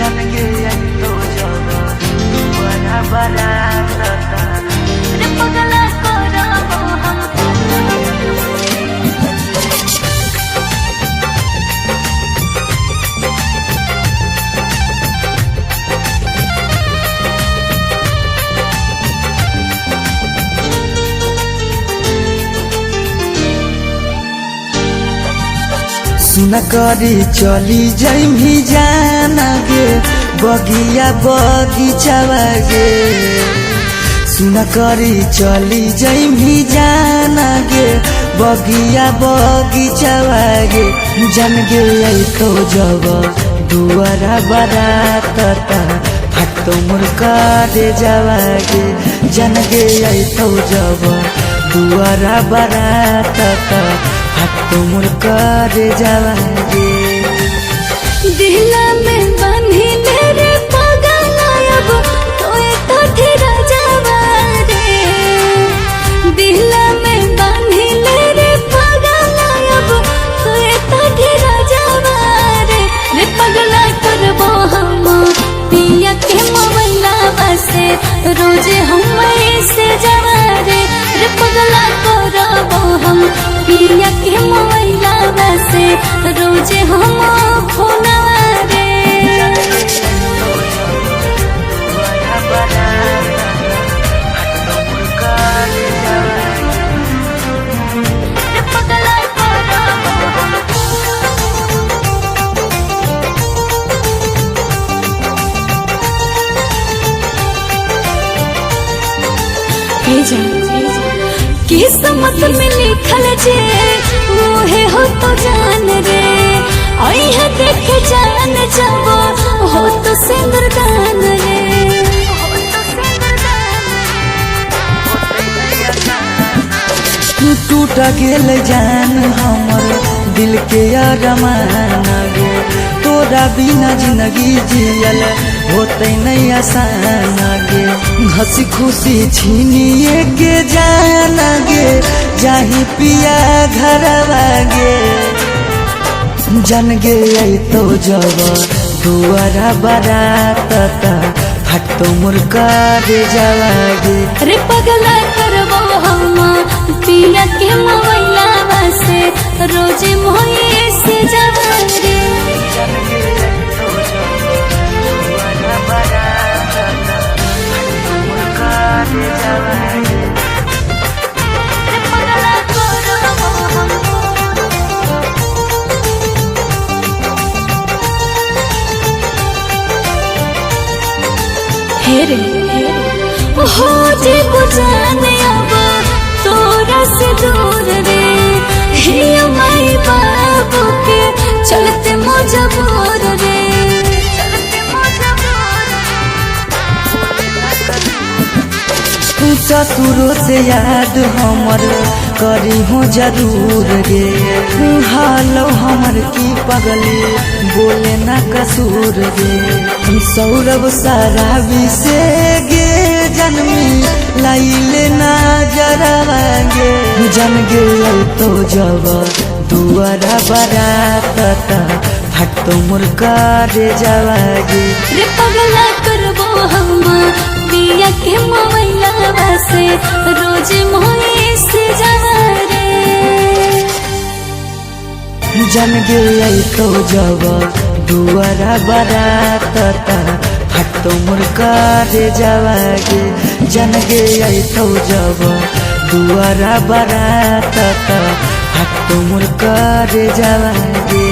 जन गे तो जब बड़ा बड़ा रे पगला करबो हम सुन करी चली जैमी जाना गे बगिया बगीचावा गे सुन करी चली जैमी जाना गे बगिया बगीचावा गे जन गे तो जब दुआरा बरातता हटो मुर्का दे जावा गे जन गे तो जब दुआरा बरातता हटो मुर्का दे जावा गे दिला में बांधी मेरे पगला अब तोए तो तेरा जावा रे दिला में बांधी मेरे पगला अब तोए तो तेरा जावा रे रे पगला करबो हम पिया के मोबाइला बसे रोजे हम से जावा रे रे पगला करबो हम पिया के मोबाइला बसे रोजे हम फोना रे पगला किस्मत में लिखल जे मोहे हो तो जान रे आई है देख जान जब हो तो सिंदूरदान रे टूट गेल जान हमर दिल के अरमान गे तोरा बिना जिंदगी जियल होते नहीं आसान गे हंसी खुशी छीनिए के जाना गे जाही पिया घरवा गे जन गे तो जब दुआरा बरातता हटो मुर्का दे जावा गे रे पगला करबो हम पिया के मोबाइला बसे रोजे मोहे से जावा रे हेरे हो जे बुझाने अब तोरा से दूर रे हिया माई बाबू के चलते मजबूर रे ससुरों से याद हमर करी हो जरूर गे हालो हमर की पगली बोले ना कसूर गे सौरभ शराबी से गे जन्मी लाइले ना जरा गे जन गे तो जब दुआरा बरातता हटो मुर्का दे जावा गे रे पगला करबो हम पिया के मोबाइला बसे रोजे मोहे से जावा रे जन गे तो जब दुआरा बरातता हटो मुर्का दे जावा गे जन गे तो जब दुआरा बरातता हटो मुर्का दे जावा गे।